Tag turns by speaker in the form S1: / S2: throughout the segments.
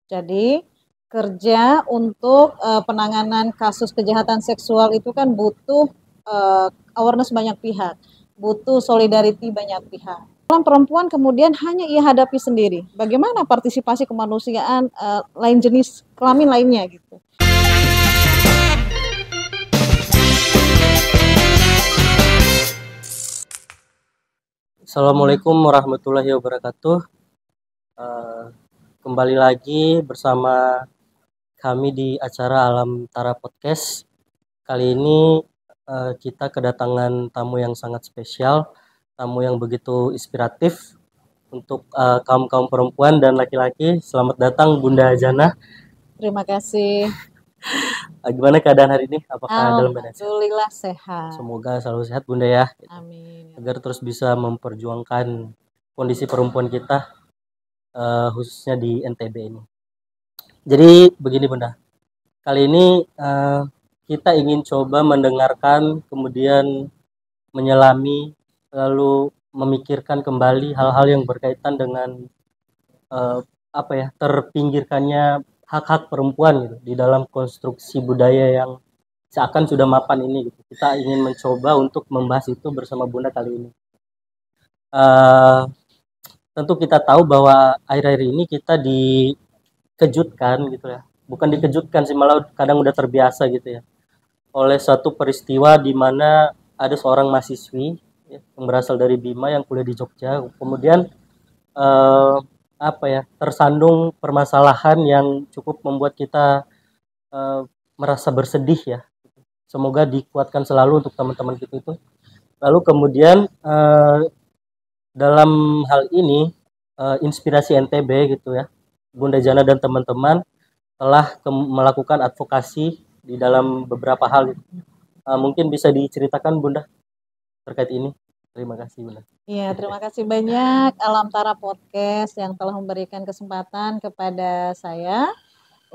S1: Jadi kerja untuk penanganan kasus kejahatan seksual itu kan butuh awareness banyak pihak, butuh solidarity banyak pihak. Dalam perempuan kemudian hanya ia hadapi sendiri. Bagaimana partisipasi kemanusiaan lain jenis kelamin lainnya gitu.
S2: Assalamualaikum warahmatullahi wabarakatuh. Kembali lagi bersama kami di acara Alam Tara Podcast. Kali ini kita kedatangan tamu yang sangat spesial, tamu yang begitu inspiratif untuk kaum-kaum perempuan dan laki-laki. Selamat datang Bunda Jana.
S1: Terima kasih.
S2: Gimana keadaan hari ini? Apakah dalam keadaan sehat?
S1: Alhamdulillah sehat.
S2: Semoga selalu sehat Bunda ya.
S1: Amin.
S2: Agar terus bisa memperjuangkan kondisi perempuan kita khususnya di NTB ini. Jadi begini Bunda, kali ini kita ingin coba mendengarkan, kemudian menyelami, lalu memikirkan kembali hal-hal yang berkaitan dengan terpinggirkannya hak-hak perempuan gitu di dalam konstruksi budaya yang seakan sudah mapan ini gitu. Kita ingin mencoba untuk membahas itu bersama Bunda kali ini. Tentu kita tahu bahwa akhir-akhir ini kita dikejutkan gitu ya, bukan dikejutkan sih, malah kadang udah terbiasa gitu ya, oleh suatu peristiwa di mana ada seorang mahasiswi ya, yang berasal dari Bima yang kuliah di Jogja, kemudian tersandung permasalahan yang cukup membuat kita merasa bersedih ya. Semoga dikuatkan selalu untuk teman-teman kita itu. Lalu kemudian dalam hal ini inspirasi NTB gitu ya, Bunda Jana dan teman-teman telah melakukan advokasi di dalam beberapa hal gitu. Mungkin bisa diceritakan Bunda terkait ini. Terima kasih Bunda.
S1: Iya, terima kasih banyak Alam Tara Podcast yang telah memberikan kesempatan kepada saya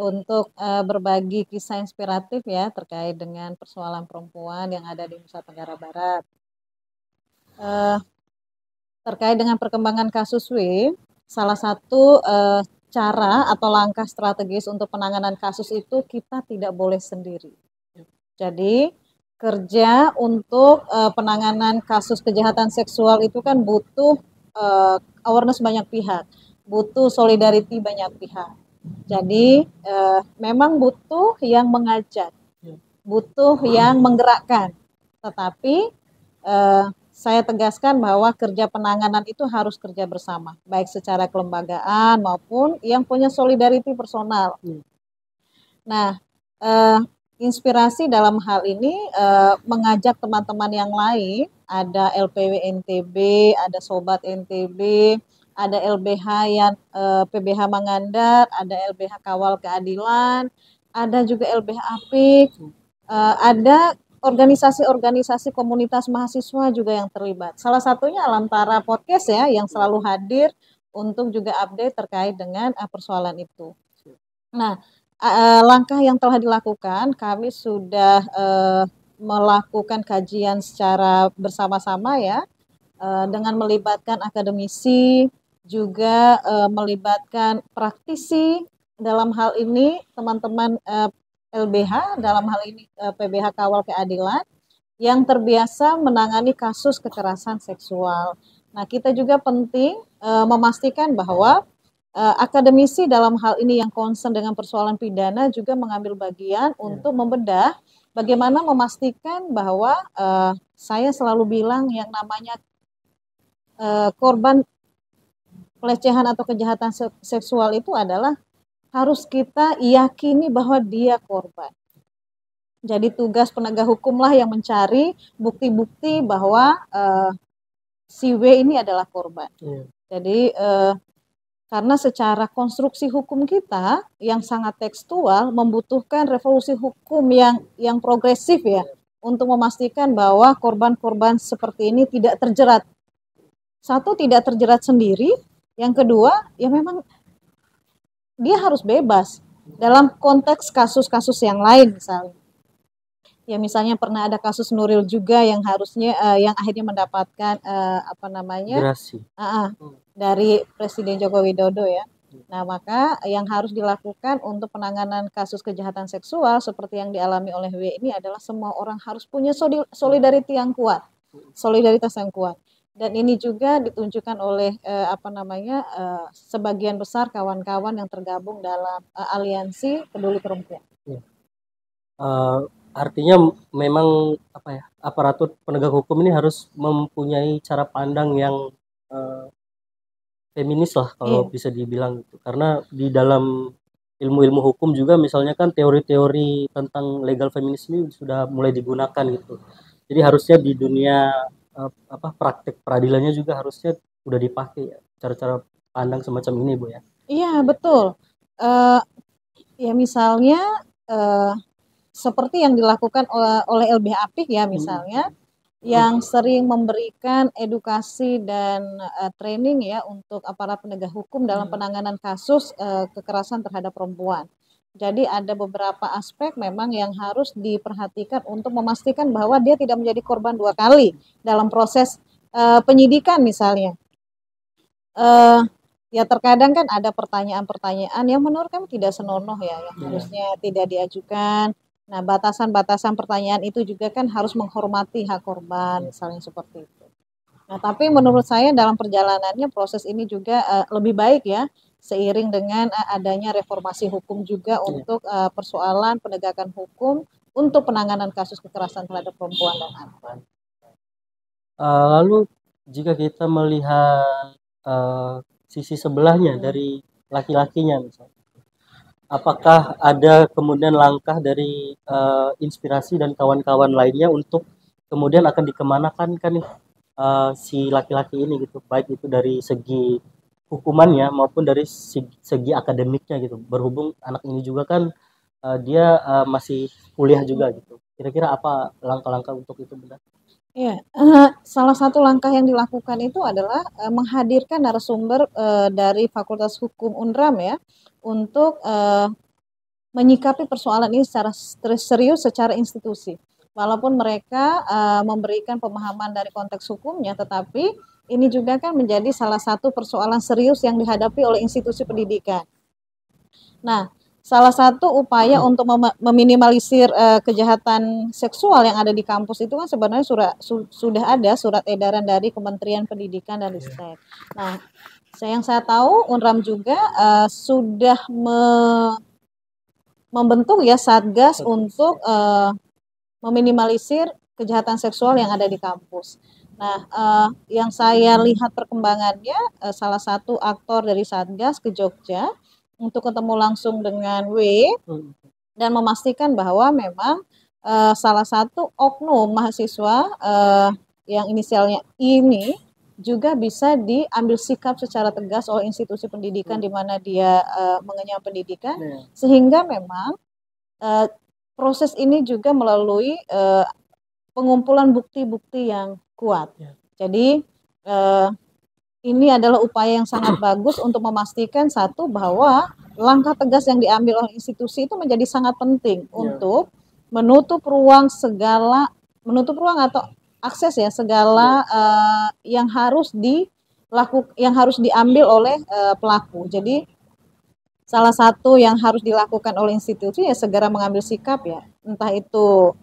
S1: untuk berbagi kisah inspiratif ya terkait dengan persoalan perempuan yang ada di Nusa Tenggara Barat. Terkait dengan perkembangan kasus W, salah satu cara atau langkah strategis untuk penanganan kasus itu kita tidak boleh sendiri. Jadi kerja untuk penanganan kasus kejahatan seksual itu kan butuh awareness banyak pihak, butuh solidarity banyak pihak. Jadi memang butuh yang mengajak, butuh yang menggerakkan. Tetapi saya tegaskan bahwa kerja penanganan itu harus kerja bersama, baik secara kelembagaan maupun yang punya solidarity personal. Nah, inspirasi dalam hal ini mengajak teman-teman yang lain, ada LPW NTB, ada Sobat NTB, ada LBH yang PBH Mangandar, ada LBH Kawal Keadilan, ada juga LBH Apik, ada organisasi-organisasi komunitas mahasiswa juga yang terlibat. Salah satunya Alam Tara Podcast ya, yang selalu hadir untuk juga update terkait dengan persoalan itu. Nah, langkah yang telah dilakukan, kami sudah melakukan kajian secara bersama-sama ya, dengan melibatkan akademisi, juga melibatkan praktisi dalam hal ini teman-teman LBH, dalam hal ini PBH Kawal Keadilan, yang terbiasa menangani kasus kekerasan seksual. Nah, kita juga penting memastikan bahwa akademisi dalam hal ini yang concern dengan persoalan pidana juga mengambil bagian untuk membedah bagaimana memastikan bahwa saya selalu bilang yang namanya korban pelecehan atau kejahatan seksual itu adalah harus kita yakini bahwa dia korban. Jadi tugas penegak hukumlah yang mencari bukti-bukti bahwa si W ini adalah korban. Jadi karena secara konstruksi hukum kita yang sangat tekstual membutuhkan revolusi hukum yang progresif ya untuk memastikan bahwa korban-korban seperti ini tidak terjerat. Satu, tidak terjerat sendiri. Yang kedua, ya memang dia harus bebas dalam konteks kasus-kasus yang lain misalnya. Ya misalnya pernah ada kasus Nuril juga yang harusnya yang akhirnya mendapatkan gerasi dari Presiden Joko Widodo ya. Nah, maka yang harus dilakukan untuk penanganan kasus kejahatan seksual seperti yang dialami oleh W ini adalah semua orang harus punya solidarity yang kuat, solidaritas yang kuat. Dan ini juga ditunjukkan oleh sebagian besar kawan-kawan yang tergabung dalam aliansi peduli perempuan.
S2: Uh, Artinya memang apa ya, aparatur penegak hukum ini harus mempunyai cara pandang yang uh, feminis lah kalau bisa dibilang gitu. Karena di dalam ilmu-ilmu hukum juga misalnya kan teori-teori tentang legal feminisme sudah mulai digunakan gitu. Jadi harusnya di dunia praktek peradilannya juga harusnya udah dipakai ya cara-cara pandang semacam ini, Bu ya.
S1: Iya, betul. Ya misalnya seperti yang dilakukan oleh LBH Apik ya misalnya, yang sering memberikan edukasi dan training ya untuk aparat penegak hukum dalam penanganan kasus kekerasan terhadap perempuan. Jadi ada beberapa aspek memang yang harus diperhatikan untuk memastikan bahwa dia tidak menjadi korban dua kali dalam proses penyidikan misalnya. Ya terkadang kan ada pertanyaan-pertanyaan yang menurut kami tidak senonoh ya, yang harusnya tidak diajukan. Nah, batasan-batasan pertanyaan itu juga kan harus menghormati hak korban, misalnya seperti itu. Nah, tapi menurut saya dalam perjalanannya proses ini juga lebih baik ya, seiring dengan adanya reformasi hukum juga untuk persoalan penegakan hukum untuk penanganan kasus kekerasan terhadap perempuan dan anak.
S2: Lalu jika kita melihat sisi sebelahnya dari laki-lakinya misalnya, apakah ada kemudian langkah dari inspirasi dan kawan-kawan lainnya untuk kemudian akan dikemanakan kan nih si laki-laki ini gitu, baik itu dari segi hukumannya maupun dari segi akademiknya gitu, berhubung anak ini juga kan dia masih kuliah juga gitu. Kira-kira apa langkah-langkah untuk itu, Bunda?
S1: Ya, salah satu langkah yang dilakukan itu adalah menghadirkan narasumber dari Fakultas Hukum UNRAM ya, untuk menyikapi persoalan ini secara serius secara institusi. Walaupun mereka memberikan pemahaman dari konteks hukumnya, tetapi ini juga kan menjadi salah satu persoalan serius yang dihadapi oleh institusi pendidikan. Nah, salah satu upaya untuk meminimalisir kejahatan seksual yang ada di kampus itu kan sebenarnya sudah ada surat edaran dari Kementerian Pendidikan dan Ristek. Nah, yang saya tahu UNRAM juga sudah membentuk ya satgas untuk meminimalisir kejahatan seksual yang ada di kampus. Nah, yang saya lihat perkembangannya, salah satu aktor dari satgas ke Jogja untuk ketemu langsung dengan W dan memastikan bahwa memang salah satu oknum mahasiswa yang inisialnya ini juga bisa diambil sikap secara tegas oleh institusi pendidikan di mana dia mengenyam pendidikan, sehingga memang proses ini juga melalui pengumpulan bukti-bukti yang kuat. Jadi ini adalah upaya yang sangat bagus untuk memastikan satu bahwa langkah tegas yang diambil oleh institusi itu menjadi sangat penting untuk menutup ruang atau akses ya segala yang harus diambil oleh pelaku. Jadi salah satu yang harus dilakukan oleh institusi ya segera mengambil sikap ya, entah itu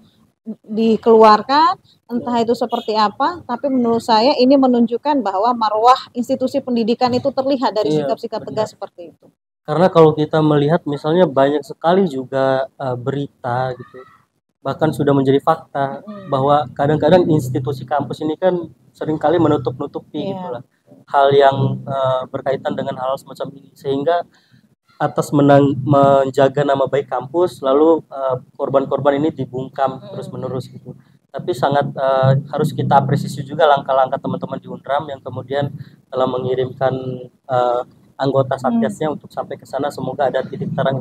S1: dikeluarkan, entah itu seperti apa, tapi menurut saya ini menunjukkan bahwa marwah institusi pendidikan itu terlihat dari sikap-sikap tegas seperti itu.
S2: Karena kalau kita melihat misalnya banyak sekali juga berita gitu, bahkan sudah menjadi fakta bahwa kadang-kadang institusi kampus ini kan seringkali menutup-nutupi gitulah hal yang berkaitan dengan hal semacam ini, sehingga atas menjaga nama baik kampus lalu korban-korban ini dibungkam terus-menerus gitu. Tapi sangat harus kita apresiasi juga langkah-langkah teman-teman di UNRAM yang kemudian telah mengirimkan anggota satgasnya untuk sampai ke sana, semoga ada titik terang.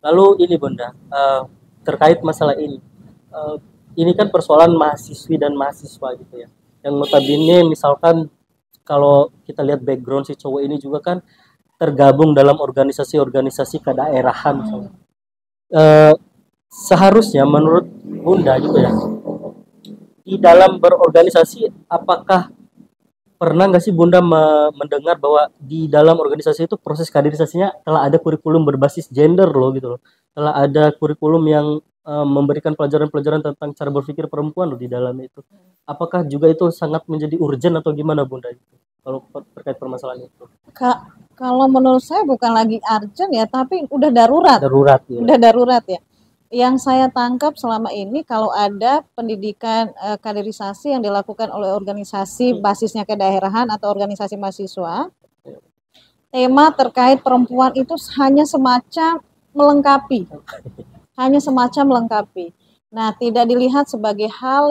S2: Lalu ini Bunda, terkait masalah ini kan persoalan mahasiswi dan mahasiswa gitu ya, yang notabene misalkan kalau kita lihat background si cowok ini juga kan tergabung dalam organisasi-organisasi kedaerahan. Seharusnya menurut Bunda gitu ya, di dalam berorganisasi apakah pernah nggak sih Bunda mendengar bahwa di dalam organisasi itu proses kaderisasinya telah ada kurikulum berbasis gender loh gitu loh. Telah ada kurikulum yang memberikan pelajaran-pelajaran tentang cara berpikir perempuan loh di dalam itu. Apakah juga itu sangat menjadi urgent atau gimana Bunda itu? Kalau terkait permasalahan itu.
S1: Kalau menurut saya bukan lagi urgent ya, tapi udah darurat.
S2: Darurat ya.
S1: Udah darurat ya. Yang saya tangkap selama ini kalau ada pendidikan kaderisasi yang dilakukan oleh organisasi basisnya kedaerahan atau organisasi mahasiswa, tema terkait perempuan itu hanya semacam melengkapi. Hanya semacam melengkapi. Nah, tidak dilihat sebagai hal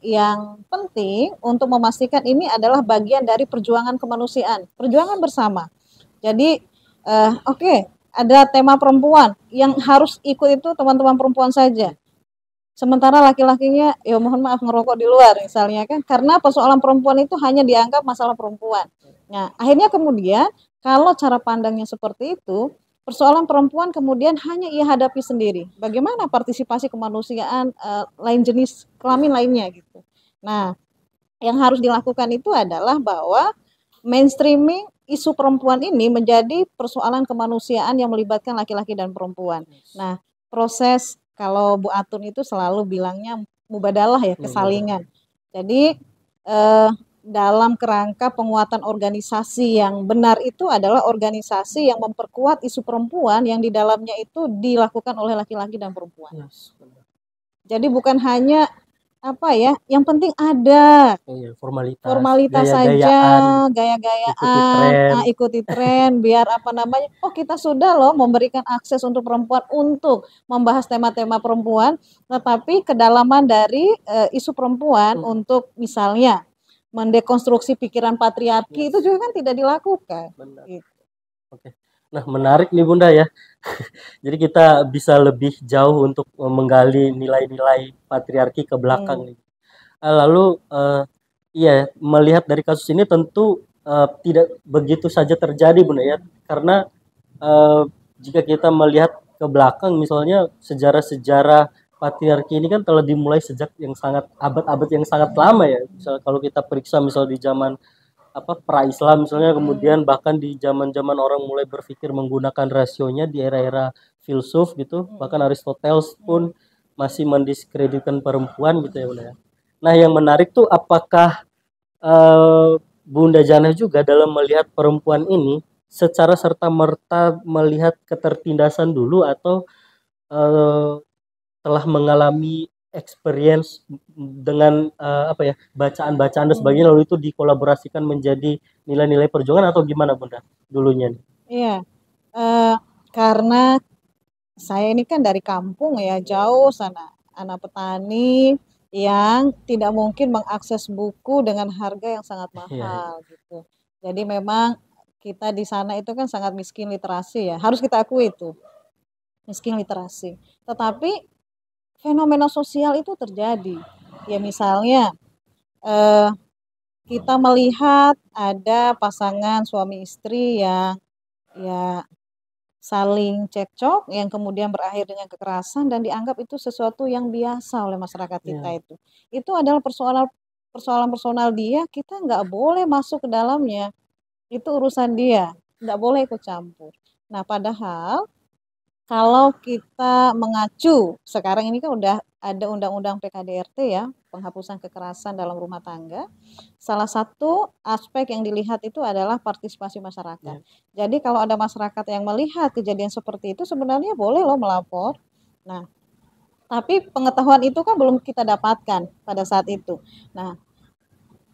S1: yang penting untuk memastikan ini adalah bagian dari perjuangan kemanusiaan, perjuangan bersama. Jadi, oke, ada tema perempuan yang harus ikut itu teman-teman perempuan saja. Sementara laki-lakinya, ya mohon maaf ngerokok di luar misalnya kan, karena persoalan perempuan itu hanya dianggap masalah perempuan. Nah, akhirnya kemudian kalau cara pandangnya seperti itu, persoalan perempuan kemudian hanya ia hadapi sendiri. Bagaimana partisipasi kemanusiaan lain jenis kelamin lainnya gitu. Nah, yang harus dilakukan itu adalah bahwa mainstreaming isu perempuan ini menjadi persoalan kemanusiaan yang melibatkan laki-laki dan perempuan. Nah, proses kalau Bu Atun itu selalu bilangnya mubadalah ya, kesalingan. Jadi dalam kerangka penguatan organisasi yang benar itu adalah organisasi yang memperkuat isu perempuan yang di dalamnya itu dilakukan oleh laki-laki dan perempuan. Jadi bukan hanya apa ya, yang penting ada formalitas saja, gaya-gayaan, ikuti tren, biar apa namanya, oh kita sudah loh memberikan akses untuk perempuan untuk membahas tema-tema perempuan, tetapi kedalaman dari isu perempuan untuk misalnya mendekonstruksi pikiran patriarki itu juga kan tidak dilakukan. Gitu.
S2: Oke. Nah, menarik nih Bunda ya. Jadi kita bisa lebih jauh untuk menggali nilai-nilai patriarki ke belakang nih. Lalu iya, melihat dari kasus ini tentu tidak begitu saja terjadi Bunda ya. Karena jika kita melihat ke belakang misalnya sejarah-sejarah patriarki ini kan telah dimulai sejak yang sangat abad-abad yang sangat lama ya. Misal kalau kita periksa misal di zaman pra-Islam misalnya, kemudian bahkan di zaman-zaman orang mulai berpikir menggunakan rasionya di era-era filsuf gitu, bahkan Aristoteles pun masih mendiskreditkan perempuan gitu ya Bunda ya. Nah, yang menarik tuh apakah Bunda Jana juga dalam melihat perempuan ini secara serta-merta melihat ketertindasan dulu atau telah mengalami experience dengan bacaan-bacaan dan sebagainya, lalu itu dikolaborasikan menjadi nilai-nilai perjuangan atau gimana Bunda dulunya?
S1: Iya, karena saya ini kan dari kampung ya, jauh sana, anak petani yang tidak mungkin mengakses buku dengan harga yang sangat mahal gitu. Jadi memang kita di sana itu kan sangat miskin literasi ya, harus kita akui itu, miskin literasi. Tetapi fenomena sosial itu terjadi. Ya misalnya kita melihat ada pasangan suami istri yang ya saling cekcok yang kemudian berakhir dengan kekerasan dan dianggap itu sesuatu yang biasa oleh masyarakat kita itu. Itu adalah persoalan personal dia, kita nggak boleh masuk ke dalamnya. Itu urusan dia, nggak boleh ikut campur. Nah, padahal kalau kita mengacu, sekarang ini kan udah ada undang-undang PKDRT ya, penghapusan kekerasan dalam rumah tangga. Salah satu aspek yang dilihat itu adalah partisipasi masyarakat. Jadi kalau ada masyarakat yang melihat kejadian seperti itu sebenarnya boleh loh melapor. Nah, tapi pengetahuan itu kan belum kita dapatkan pada saat itu. Nah,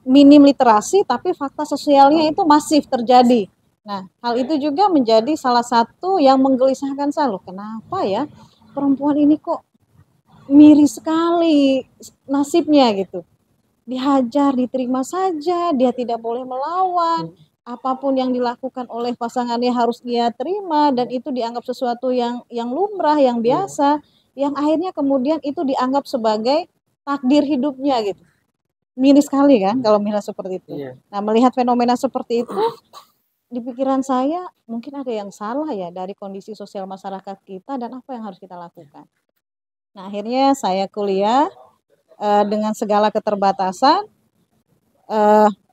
S1: minim literasi tapi fakta sosialnya itu masif terjadi. Nah, hal itu juga menjadi salah satu yang menggelisahkan saya loh. Kenapa ya perempuan ini kok miris sekali nasibnya gitu. Dihajar, diterima saja, dia tidak boleh melawan. Apapun yang dilakukan oleh pasangannya harus dia terima dan itu dianggap sesuatu yang lumrah, yang biasa, yang akhirnya kemudian itu dianggap sebagai takdir hidupnya gitu. Miris sekali kan kalau melihat seperti itu. Nah, melihat fenomena seperti itu di pikiran saya mungkin ada yang salah ya dari kondisi sosial masyarakat kita dan apa yang harus kita lakukan. Nah, akhirnya saya kuliah dengan segala keterbatasan,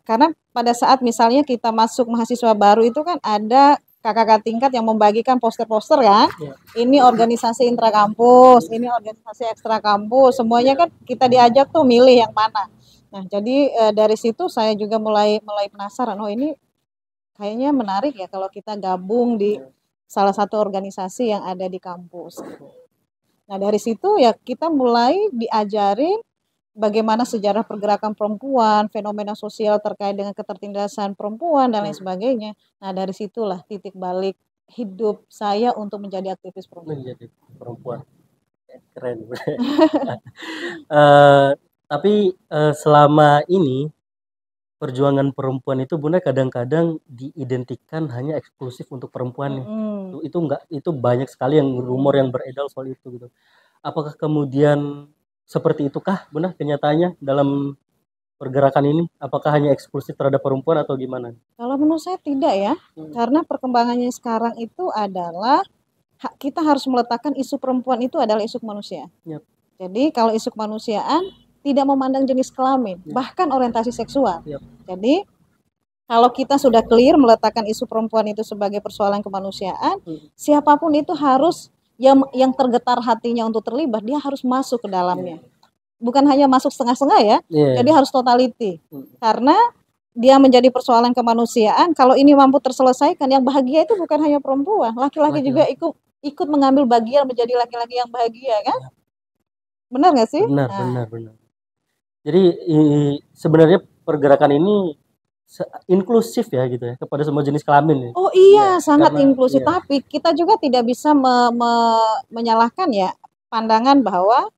S1: Karena pada saat misalnya kita masuk mahasiswa baru itu kan ada kakak-kakak tingkat yang membagikan poster-poster kan.
S2: Ya.
S1: Ini organisasi intrakampus, ini organisasi ekstra kampus, semuanya kan kita diajak tuh milih yang mana. Nah, jadi dari situ saya juga mulai penasaran, oh ini kayaknya menarik ya kalau kita gabung di salah satu organisasi yang ada di kampus. Nah, dari situ ya kita mulai diajarin bagaimana sejarah pergerakan perempuan, fenomena sosial terkait dengan ketertindasan perempuan dan lain sebagainya. Nah, dari situlah titik balik hidup saya untuk menjadi aktivis perempuan.
S2: Menjadi perempuan. Keren. Tapi selama ini perjuangan perempuan itu Bunda kadang-kadang diidentikan hanya eksklusif untuk perempuan nih. Itu enggak, itu banyak sekali yang rumor yang beredar soal itu gitu. Apakah kemudian seperti itukah Bunda kenyataannya dalam pergerakan ini? Apakah hanya eksklusif terhadap perempuan atau gimana?
S1: Kalau menurut saya tidak ya, karena perkembangannya sekarang itu adalah kita harus meletakkan isu perempuan itu adalah isu kemanusiaan.
S2: Yep.
S1: Jadi kalau isu kemanusiaan tidak memandang jenis kelamin, bahkan orientasi seksual.
S2: Yep.
S1: Jadi kalau kita sudah clear meletakkan isu perempuan itu sebagai persoalan kemanusiaan, siapapun itu harus yang tergetar hatinya untuk terlibat, dia harus masuk ke dalamnya. Bukan hanya masuk setengah-setengah ya, jadi harus totality. Karena dia menjadi persoalan kemanusiaan, kalau ini mampu terselesaikan, yang bahagia itu bukan hanya perempuan, laki-laki juga ikut mengambil bagian menjadi laki-laki yang bahagia kan? Benar nggak sih?
S2: Benar. Jadi sebenarnya pergerakan ini inklusif ya gitu ya kepada semua jenis kelamin.
S1: Oh iya, sangat inklusif. Tapi kita juga tidak bisa menyalahkan ya pandangan bahwa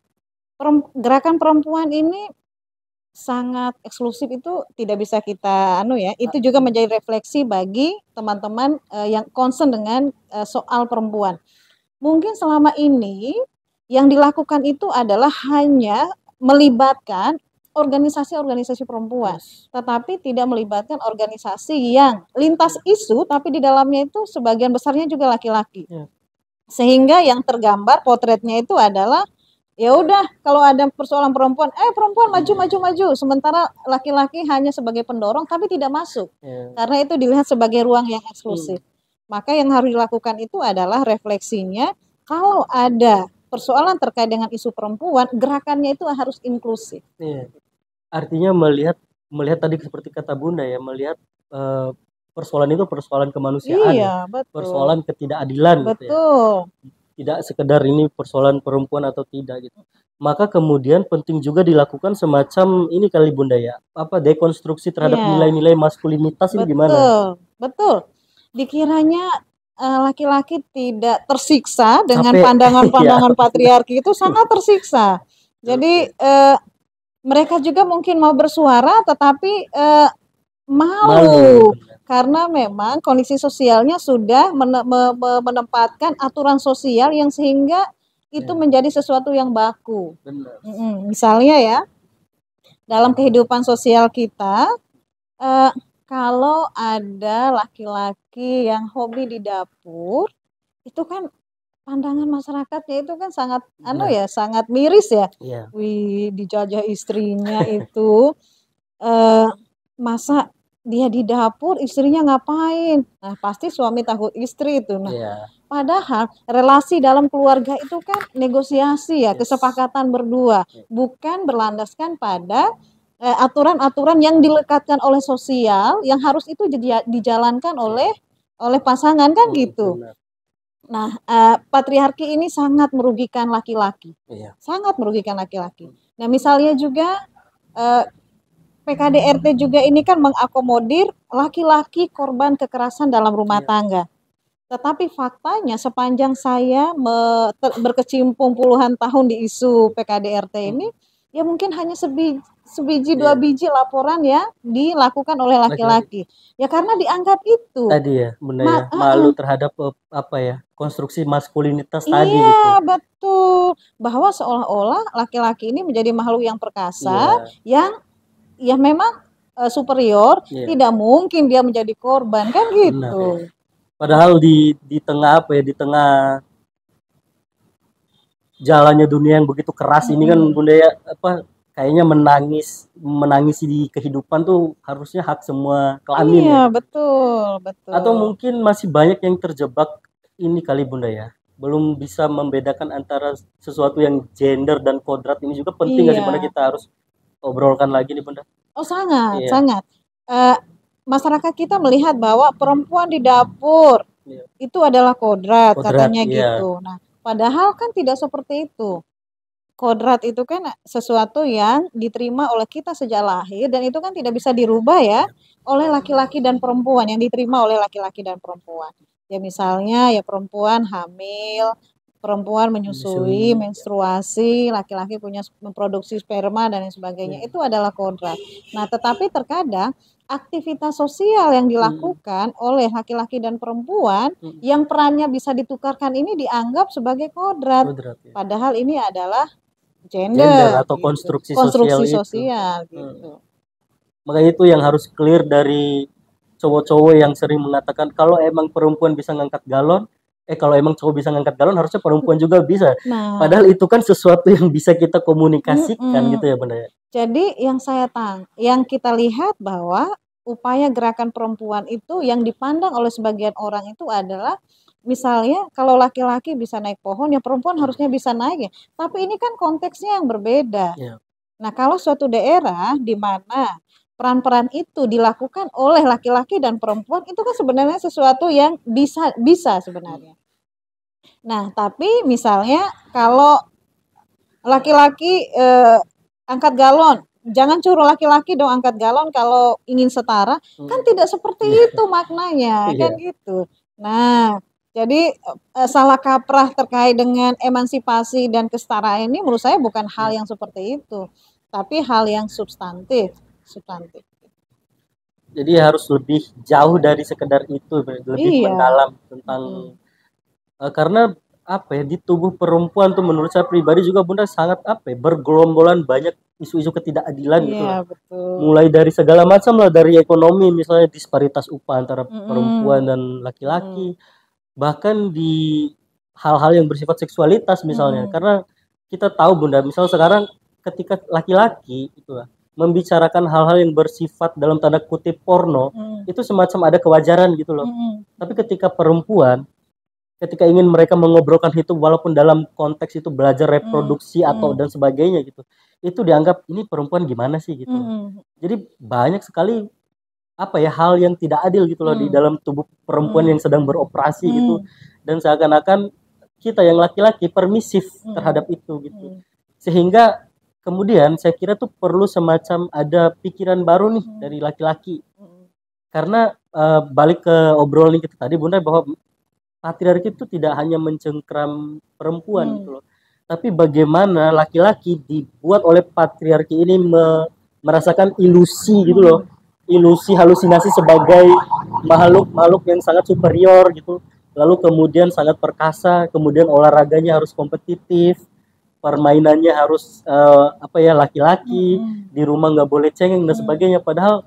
S1: gerakan perempuan ini sangat eksklusif, itu tidak bisa kita itu juga menjadi refleksi bagi teman-teman yang concern dengan soal perempuan. Mungkin selama ini yang dilakukan itu adalah hanya melibatkan organisasi-organisasi perempuan, tetapi tidak melibatkan organisasi yang lintas isu, tapi di dalamnya itu sebagian besarnya juga laki-laki. Sehingga yang tergambar potretnya itu adalah ya udah kalau ada persoalan perempuan, perempuan maju, sementara laki-laki hanya sebagai pendorong tapi tidak masuk. Karena itu dilihat sebagai ruang yang eksklusif. Maka yang harus dilakukan itu adalah refleksinya, kalau ada persoalan terkait dengan isu perempuan, gerakannya itu harus inklusif.
S2: Artinya melihat tadi seperti kata Bunda ya, melihat persoalan itu persoalan kemanusiaan, persoalan ketidakadilan gitu ya. Tidak sekedar ini persoalan perempuan atau tidak gitu. Maka kemudian penting juga dilakukan semacam ini kali Bunda ya, dekonstruksi terhadap nilai-nilai maskulinitas ini gimana?
S1: Betul. Dikiranya laki-laki tidak tersiksa dengan pandangan-pandangan patriarki, itu sangat tersiksa. Jadi mereka juga mungkin mau bersuara tetapi malu. Karena memang kondisi sosialnya sudah menempatkan aturan sosial yang sehingga itu menjadi sesuatu yang baku. Misalnya ya, dalam kehidupan sosial kita, kalau ada laki-laki yang hobi di dapur, itu kan pandangan masyarakatnya itu kan sangat sangat miris ya. Wih, dijajah istrinya itu, masa dia di dapur, istrinya ngapain? Nah, pasti suami takut istri itu. Nah, padahal relasi dalam keluarga itu kan negosiasi ya, kesepakatan berdua, bukan berlandaskan pada aturan-aturan yang dilekatkan oleh sosial yang harus itu dijalankan oleh pasangan kan gitu. Nah, patriarki ini sangat merugikan laki-laki, sangat merugikan laki-laki. Nah, misalnya juga PKDRT juga ini kan mengakomodir laki-laki korban kekerasan dalam rumah tangga. Tetapi faktanya sepanjang saya berkecimpung puluhan tahun di isu PKDRT ini, ya mungkin hanya sebiji dua biji laporan yang dilakukan oleh laki-laki. Ya karena dianggap itu.
S2: Tadi ya, Bunda ya, malu terhadap konstruksi maskulinitas tadi gitu.
S1: Iya, betul. Bahwa seolah-olah laki-laki ini menjadi makhluk yang perkasa, yang ya memang superior, tidak mungkin dia menjadi korban kan gitu.
S2: Padahal di tengah di tengah jalannya dunia yang begitu keras ini kan Bunda ya, kayaknya menangisi di kehidupan tuh harusnya hak semua kelamin
S1: Iya,
S2: ya.
S1: betul, betul.
S2: Atau mungkin masih banyak yang terjebak ini kali Bunda ya. Belum bisa membedakan antara sesuatu yang gender dan kodrat ini juga penting nggak sih Bunda,
S1: Iya.
S2: kita harus obrolkan lagi nih Bunda.
S1: Oh, sangat,
S2: Iya.
S1: sangat. Masyarakat kita melihat bahwa perempuan di dapur
S2: Iya.
S1: itu adalah kodrat,
S2: Kodrat,
S1: katanya
S2: iya.
S1: gitu. Nah, padahal kan tidak seperti itu. Kodrat itu kan sesuatu yang diterima oleh kita sejak lahir dan itu kan tidak bisa dirubah ya oleh laki-laki dan perempuan, yang diterima oleh laki-laki dan perempuan. Ya misalnya ya perempuan hamil, perempuan menyusui, menstruasi, laki-laki punya memproduksi sperma dan lain sebagainya. Itu adalah kodrat. Nah, tetapi terkadang aktivitas sosial yang dilakukan oleh laki-laki dan perempuan yang perannya bisa ditukarkan ini dianggap sebagai kodrat.
S2: Kodrat, ya.
S1: Padahal ini adalah
S2: Gender atau
S1: gitu.
S2: konstruksi
S1: Konstruksi
S2: sosial itu.
S1: gitu.
S2: Makanya itu yang harus clear dari cowok-cowok yang sering mengatakan kalau emang perempuan bisa ngangkat galon, kalau emang cowok bisa ngangkat galon harusnya perempuan juga bisa.
S1: Nah,
S2: Padahal itu kan sesuatu yang bisa kita komunikasikan gitu ya Bunda ya.
S1: Jadi yang kita lihat bahwa upaya gerakan perempuan itu yang dipandang oleh sebagian orang itu adalah misalnya kalau laki-laki bisa naik pohon ya perempuan harusnya bisa naik ya. Tapi ini kan konteksnya yang berbeda.
S2: Iya.
S1: Nah, kalau suatu daerah di mana peran-peran itu dilakukan oleh laki-laki dan perempuan itu kan sebenarnya sesuatu yang bisa sebenarnya. Nah, tapi misalnya kalau laki-laki angkat galon, jangan suruh laki-laki dong angkat galon kalau ingin setara, kan tidak seperti itu maknanya, kan gitu. Nah, jadi salah kaprah terkait dengan emansipasi dan kesetaraan ini menurut saya bukan hal yang seperti itu, tapi hal yang substantif.
S2: Jadi harus lebih jauh dari sekedar itu, lebih mendalam tentang karena apa ya, di tubuh perempuan tuh menurut saya pribadi juga Bunda sangat apa ya, bergelombolan banyak isu-isu ketidakadilan gitu lah.
S1: Betul.
S2: Mulai dari segala macam lah, dari ekonomi misalnya disparitas upah antara perempuan dan laki-laki, bahkan di hal-hal yang bersifat seksualitas misalnya. Karena kita tahu Bunda, misal sekarang ketika laki-laki itu lah membicarakan hal-hal yang bersifat dalam tanda kutip porno, itu semacam ada kewajaran gitu loh. Tapi ketika perempuan, ketika ingin mereka mengobrolkan itu walaupun dalam konteks itu belajar reproduksi atau dan sebagainya gitu, itu dianggap ini perempuan gimana sih gitu. Jadi banyak sekali apa ya, hal yang tidak adil gitu loh di dalam tubuh perempuan yang sedang beroperasi gitu, dan seakan-akan kita yang laki-laki permisif terhadap itu gitu. Sehingga kemudian saya kira tuh perlu semacam ada pikiran baru nih dari laki-laki. Karena balik ke obrolan kita tadi Bunda, bahwa patriarki itu tidak hanya mencengkram perempuan gitu loh. Tapi bagaimana laki-laki dibuat oleh patriarki ini merasakan ilusi gitu loh. Ilusi, halusinasi sebagai makhluk yang sangat superior gitu. Lalu kemudian sangat perkasa, kemudian olahraganya harus kompetitif, permainannya harus apa ya, laki-laki, di rumah nggak boleh cengeng dan sebagainya. Padahal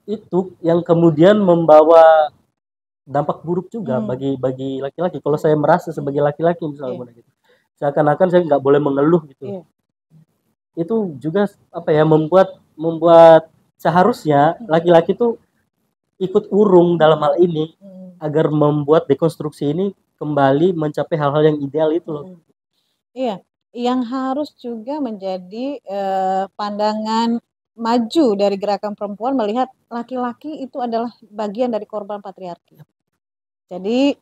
S2: itu yang kemudian membawa dampak buruk juga bagi laki-laki. Kalau saya merasa sebagai laki-laki misalnya gitu, seakan-akan saya nggak boleh mengeluh gitu. Itu juga apa ya, membuat seharusnya laki-laki tuh ikut urung dalam hal ini agar membuat dekonstruksi ini kembali mencapai hal-hal yang ideal itu loh.
S1: Iya, yang harus juga menjadi pandangan maju dari gerakan perempuan melihat laki-laki itu adalah bagian dari korban patriarki. Jadi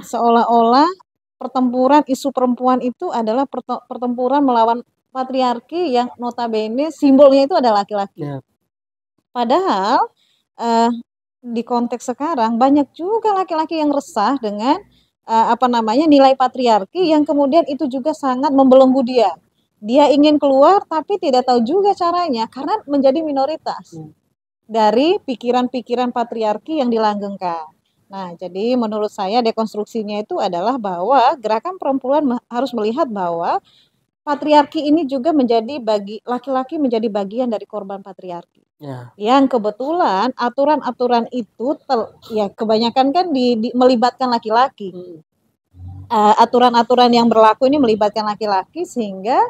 S1: seolah-olah pertempuran isu perempuan itu adalah pertempuran melawan patriarki yang notabene simbolnya itu adalah laki-laki. Padahal di konteks sekarang banyak juga laki-laki yang resah dengan nilai patriarki yang kemudian itu juga sangat membelenggu dia. Dia ingin keluar tapi tidak tahu juga caranya karena menjadi minoritas dari pikiran-pikiran patriarki yang dilanggengkan. Nah, jadi menurut saya dekonstruksinya itu adalah bahwa gerakan perempuan harus melihat bahwa patriarki ini juga laki-laki menjadi bagian dari korban patriarki. Yang kebetulan aturan-aturan itu kebanyakan kan melibatkan laki-laki. Aturan-aturan yang berlaku ini melibatkan laki-laki sehingga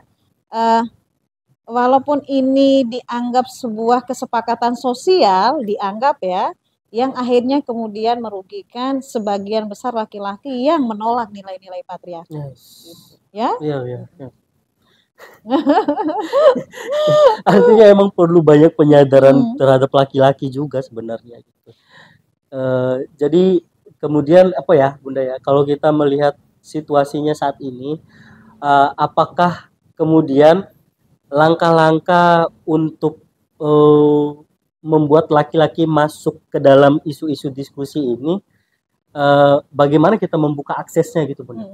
S1: walaupun ini dianggap sebuah kesepakatan sosial, dianggap ya, yang akhirnya kemudian merugikan sebagian besar laki-laki yang menolak nilai-nilai patriarki.
S2: Yes.
S1: Ya,
S2: Iya, iya, iya. Artinya emang perlu banyak penyadaran terhadap laki-laki juga sebenarnya gitu. Jadi kemudian apa ya Bunda ya, kalau kita melihat situasinya saat ini, apakah kemudian langkah-langkah untuk membuat laki-laki masuk ke dalam isu-isu diskusi ini, bagaimana kita membuka aksesnya gitu Bunda?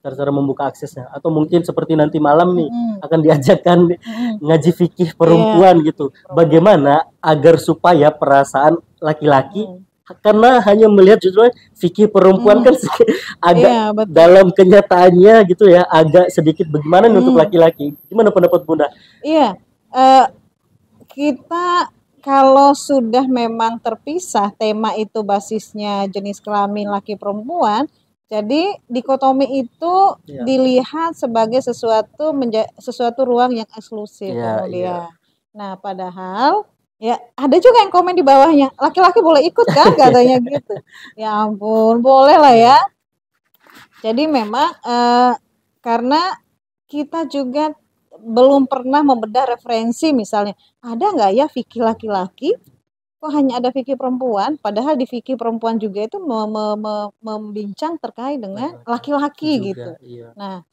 S2: Cara-cara membuka aksesnya, atau mungkin seperti nanti malam nih akan diajarkan ngaji fikih perempuan gitu. Bagaimana agar supaya perasaan laki-laki, karena hanya melihat judulnya fikih perempuan kan agak
S1: Iya, betul.
S2: dalam kenyataannya gitu ya, agak sedikit bagaimana nih untuk laki-laki. Gimana pendapat Bunda?
S1: Iya, kita kalau sudah memang terpisah tema itu basisnya jenis kelamin laki perempuan, jadi dikotomi itu dilihat sebagai sesuatu ruang yang eksklusif kemudian. Nah, padahal ya ada juga yang komen di bawahnya, laki-laki boleh ikut kan katanya gitu. Ya ampun, boleh lah ya. Jadi memang karena kita juga belum pernah membedah referensi, misalnya ada nggak ya fikih laki-laki, kok hanya ada fikih perempuan, padahal di fikih perempuan juga itu membincang terkait dengan laki-laki gitu. Nah,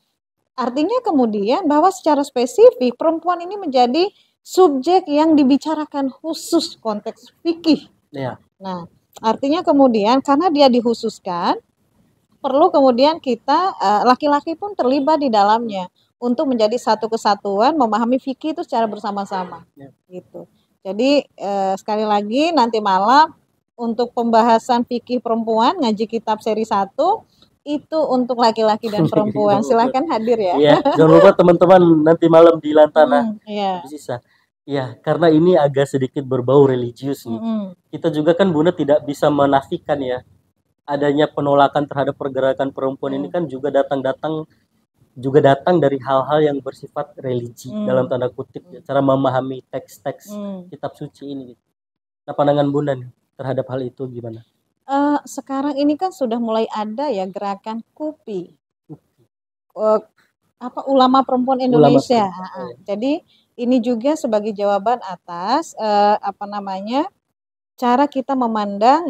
S1: artinya kemudian bahwa secara spesifik perempuan ini menjadi subjek yang dibicarakan khusus konteks fikih. Nah, artinya kemudian karena dia dikhususkan, perlu kemudian kita laki-laki pun terlibat di dalamnya untuk menjadi satu kesatuan memahami fikih itu secara bersama-sama gitu. Jadi sekali lagi nanti malam untuk pembahasan fikih perempuan ngaji kitab seri 1 itu untuk laki-laki dan perempuan. Silahkan hadir ya.
S2: Iya, jangan lupa teman-teman nanti malam di Lantana. Bisa. Ya, karena ini agak sedikit berbau religius nih. Kita juga kan Bunda tidak bisa menafikan ya, adanya penolakan terhadap pergerakan perempuan ini kan juga datang dari hal-hal yang bersifat religi dalam tanda kutip ya, cara memahami teks-teks kitab suci ini. Nah, pandangan Bunda nih terhadap hal itu gimana?
S1: Sekarang ini kan sudah mulai ada ya gerakan KUPI, Ulama Perempuan Indonesia. Jadi ini juga sebagai jawaban atas cara kita memandang,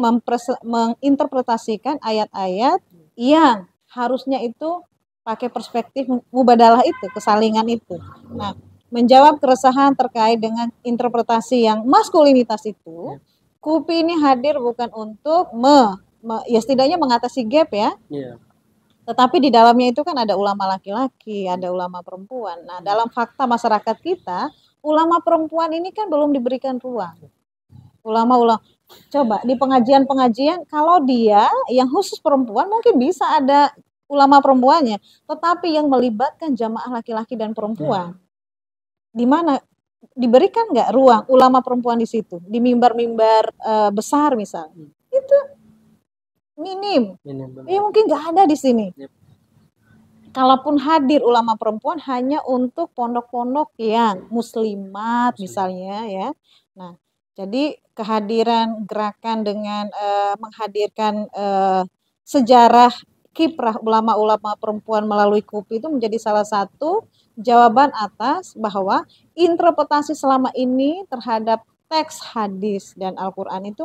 S1: menginterpretasikan ayat-ayat yang harusnya itu pakai perspektif mubadalah itu, kesalingan itu. Nah, menjawab keresahan terkait dengan interpretasi yang maskulinitas itu, KUPI ini hadir bukan untuk ya setidaknya mengatasi gap ya. Tetapi di dalamnya itu kan ada ulama laki-laki, ada ulama perempuan. Nah, dalam fakta masyarakat kita, ulama perempuan ini kan belum diberikan ruang. Ulama-ulama, coba di pengajian-pengajian kalau dia yang khusus perempuan mungkin bisa ada ulama perempuannya, tetapi yang melibatkan jamaah laki-laki dan perempuan, di mana diberikan nggak ruang ulama perempuan di situ, di mimbar-mimbar besar misalnya, itu minim. Ya mungkin nggak ada di sini. Kalaupun hadir ulama perempuan hanya untuk pondok-pondok yang muslimat misalnya ya. Nah, jadi kehadiran gerakan dengan menghadirkan sejarah kiprah ulama-ulama perempuan melalui KUPI itu menjadi salah satu jawaban atas bahwa interpretasi selama ini terhadap teks hadis dan Al-Quran itu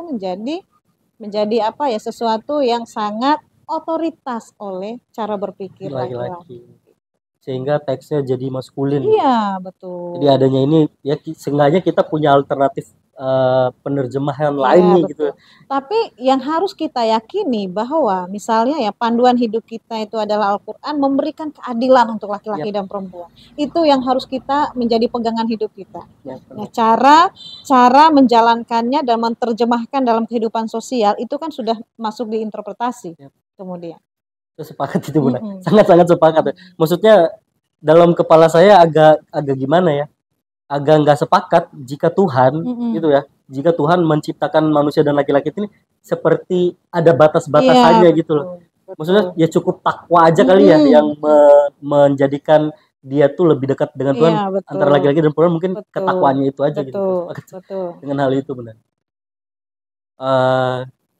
S1: menjadi sesuatu yang sangat otoritas oleh cara berpikir laki-laki.
S2: Sehingga teksnya jadi maskulin.
S1: Iya, betul.
S2: Jadi adanya ini ya seenggaknya kita punya alternatif penerjemahan lain nih gitu.
S1: Tapi yang harus kita yakini bahwa misalnya ya panduan hidup kita itu adalah Al-Quran memberikan keadilan untuk laki-laki dan perempuan. Itu yang harus kita menjadi pegangan hidup kita. Nah, cara menjalankannya dan menerjemahkan dalam kehidupan sosial itu kan sudah masuk di interpretasi. Kemudian.
S2: Sepakat itu Bunda. Sangat-sangat sepakat. Maksudnya dalam kepala saya agak gimana ya? Agak nggak sepakat jika Tuhan gitu ya, jika Tuhan menciptakan manusia dan laki-laki ini seperti ada batas-batasannya gitu loh. Maksudnya ya cukup takwa aja kali ya yang menjadikan dia tuh lebih dekat dengan Tuhan
S1: Iya,
S2: antara
S1: betul.
S2: laki-laki dan perempuan, mungkin
S1: Betul.
S2: ketakwaannya itu aja gitu.
S1: Betul.
S2: Sepakat
S1: Betul.
S2: dengan hal itu benar.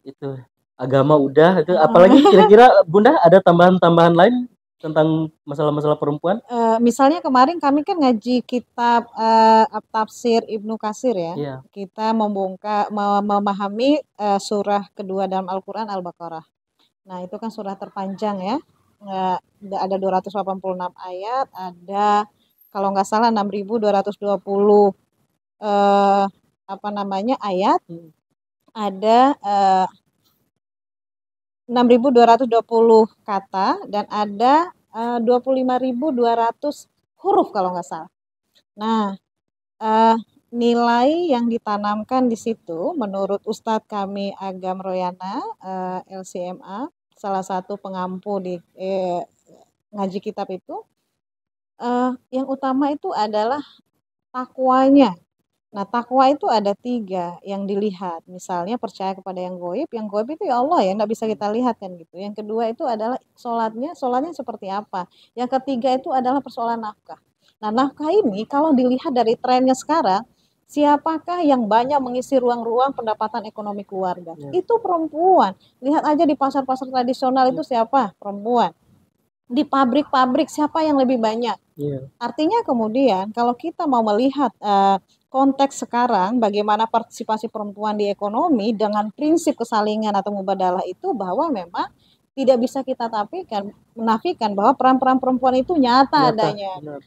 S2: Itu agama udah itu, apalagi kira-kira Bunda ada tambahan-tambahan lain tentang masalah-masalah perempuan?
S1: Misalnya kemarin kami kan ngaji kitab tafsir Ibnu Katsir ya.
S2: Iya.
S1: Kita memahami surah kedua dalam Al-Qur'an Al-Baqarah. Nah, itu kan surah terpanjang ya. Ada 286 ayat, ada kalau nggak salah 6.220 ayat, ada 6.220 kata dan ada 25.200 huruf kalau nggak salah. Nah, nilai yang ditanamkan di situ menurut Ustadz kami Agam Royana, LCMA, salah satu pengampu di ngaji kitab itu, yang utama itu adalah takwanya. Nah, takwa itu ada 3 yang dilihat. Misalnya percaya kepada yang goib itu ya Allah ya, nggak bisa kita lihat kan gitu. Yang kedua itu adalah sholatnya seperti apa. Yang ketiga itu adalah persoalan nafkah. Nah, nafkah ini kalau dilihat dari trennya sekarang, siapakah yang banyak mengisi ruang-ruang pendapatan ekonomi keluarga? Itu perempuan. Lihat aja di pasar-pasar tradisional itu siapa? Perempuan. Di pabrik-pabrik siapa yang lebih banyak? Artinya kemudian kalau kita mau melihat konteks sekarang bagaimana partisipasi perempuan di ekonomi dengan prinsip kesalingan atau mubadalah itu, bahwa memang tidak bisa kita menafikan bahwa peran-peran perempuan itu nyata adanya.
S2: Benar.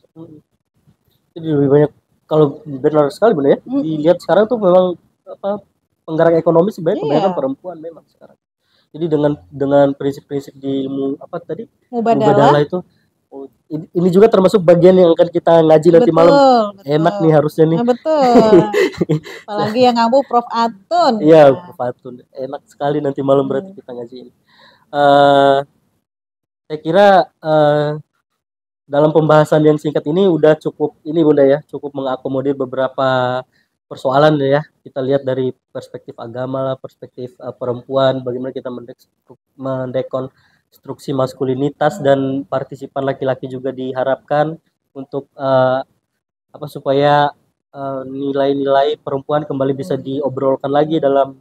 S2: Jadi lebih banyak, kalau benar sekali Bunda ya. Dilihat sekarang tuh memang penggerak ekonomi sebenarnya kebanyakan perempuan memang sekarang. Jadi dengan prinsip-prinsip di ilmu mubadalah itu, ini juga termasuk bagian yang akan kita ngaji nanti malam. Enak nih harusnya nih.
S1: Betul. Apalagi yang ngabu Prof Atun.
S2: Iya, Prof Atun. Enak sekali nanti malam berarti kita ngaji ini. Saya kira dalam pembahasan yang singkat ini udah cukup ini Bunda ya, cukup mengakomodir beberapa persoalan ya. Kita lihat dari perspektif agama lah, perspektif perempuan, bagaimana kita mendekonstruksi maskulinitas, dan partisipan laki-laki juga diharapkan untuk supaya nilai-nilai perempuan kembali bisa diobrolkan lagi dalam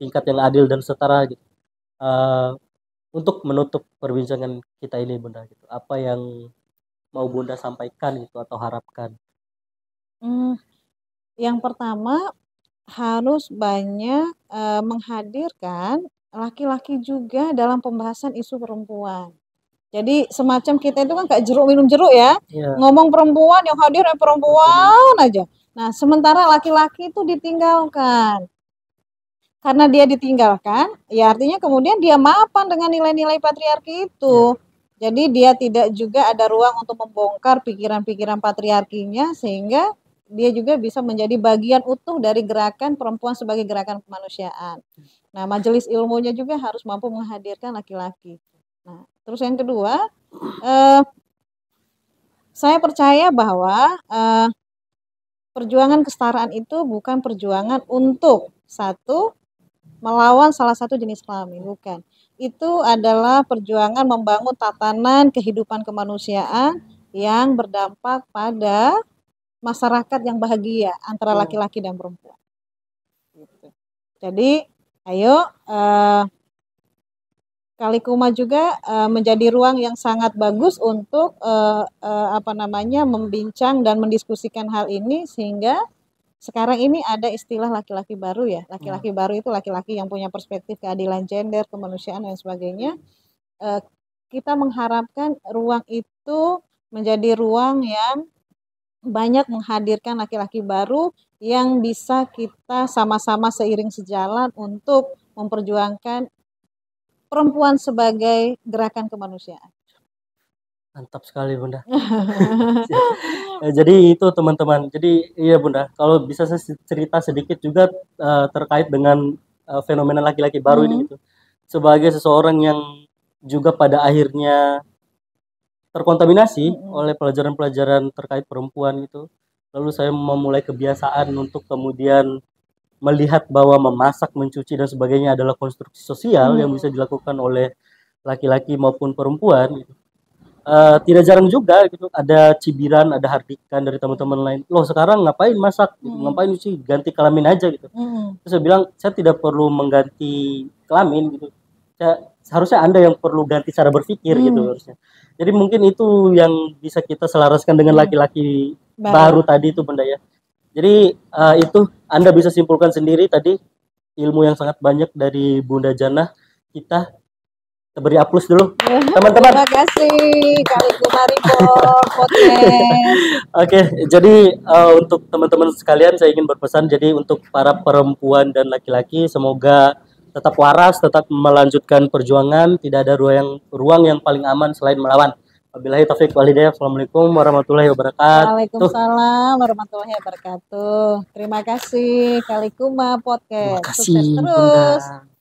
S2: tingkat yang adil dan setara gitu. Untuk menutup perbincangan kita ini Bunda gitu, apa yang mau Bunda sampaikan gitu atau harapkan?
S1: Yang pertama harus banyak menghadirkan laki-laki juga dalam pembahasan isu perempuan. Jadi semacam kita itu kan kayak jeruk minum jeruk ya. Ngomong perempuan, yang hadir perempuan aja. Nah, sementara laki-laki itu ditinggalkan. Karena dia ditinggalkan, ya artinya kemudian dia mapan dengan nilai-nilai patriarki itu. Jadi dia tidak juga ada ruang untuk membongkar pikiran-pikiran patriarkinya, sehingga dia juga bisa menjadi bagian utuh dari gerakan perempuan sebagai gerakan kemanusiaan. Nah, majelis ilmunya juga harus mampu menghadirkan laki-laki. Nah, terus yang kedua, saya percaya bahwa perjuangan kesetaraan itu bukan perjuangan untuk melawan salah satu jenis kelamin, bukan. Itu adalah perjuangan membangun tatanan kehidupan kemanusiaan yang berdampak pada masyarakat yang bahagia antara laki-laki dan perempuan. Gitu. Jadi, ayo Kalikuma juga menjadi ruang yang sangat bagus untuk membincang dan mendiskusikan hal ini, sehingga sekarang ini ada istilah laki-laki baru ya. Laki-laki baru itu laki-laki yang punya perspektif keadilan gender, kemanusiaan dan sebagainya. Kita mengharapkan ruang itu menjadi ruang yang banyak menghadirkan laki-laki baru yang bisa kita sama-sama seiring sejalan untuk memperjuangkan perempuan sebagai gerakan kemanusiaan.
S2: Mantap sekali Bunda. Jadi itu teman-teman. Jadi iya Bunda, kalau bisa saya cerita sedikit juga terkait dengan fenomena laki-laki baru ini gitu. Sebagai seseorang yang juga pada akhirnya terkontaminasi oleh pelajaran-pelajaran terkait perempuan itu. Lalu saya memulai kebiasaan untuk kemudian melihat bahwa memasak, mencuci dan sebagainya adalah konstruksi sosial yang bisa dilakukan oleh laki-laki maupun perempuan gitu. tidak jarang juga gitu ada cibiran, ada hardikan dari teman-teman lain. Loh sekarang ngapain masak? Gitu. Ngapain sih ganti kelamin aja gitu. Terus saya bilang saya tidak perlu mengganti kelamin gitu. Seharusnya Anda yang perlu ganti cara berpikir gitu harusnya. Jadi mungkin itu yang bisa kita selaraskan dengan laki-laki baru tadi itu Bunda ya. Jadi itu Anda bisa simpulkan sendiri tadi ilmu yang sangat banyak dari Bunda Jana. Kita beri aplaus dulu teman-teman.
S1: Terima kasih Kali Kumari Podcast.
S2: Oke, jadi untuk teman-teman sekalian saya ingin berpesan, jadi untuk para perempuan dan laki-laki semoga tetap waras, tetap melanjutkan perjuangan, tidak ada ruang yang paling aman selain melawan. Wabillahi taufiq wal hidayah. Assalamualaikum warahmatullahi wabarakatuh.
S1: Waalaikumsalam warahmatullahi wabarakatuh. Terima kasih Kali Kuma Podcast.
S2: Terima kasih,
S1: Sukses terus.
S2: Bunda.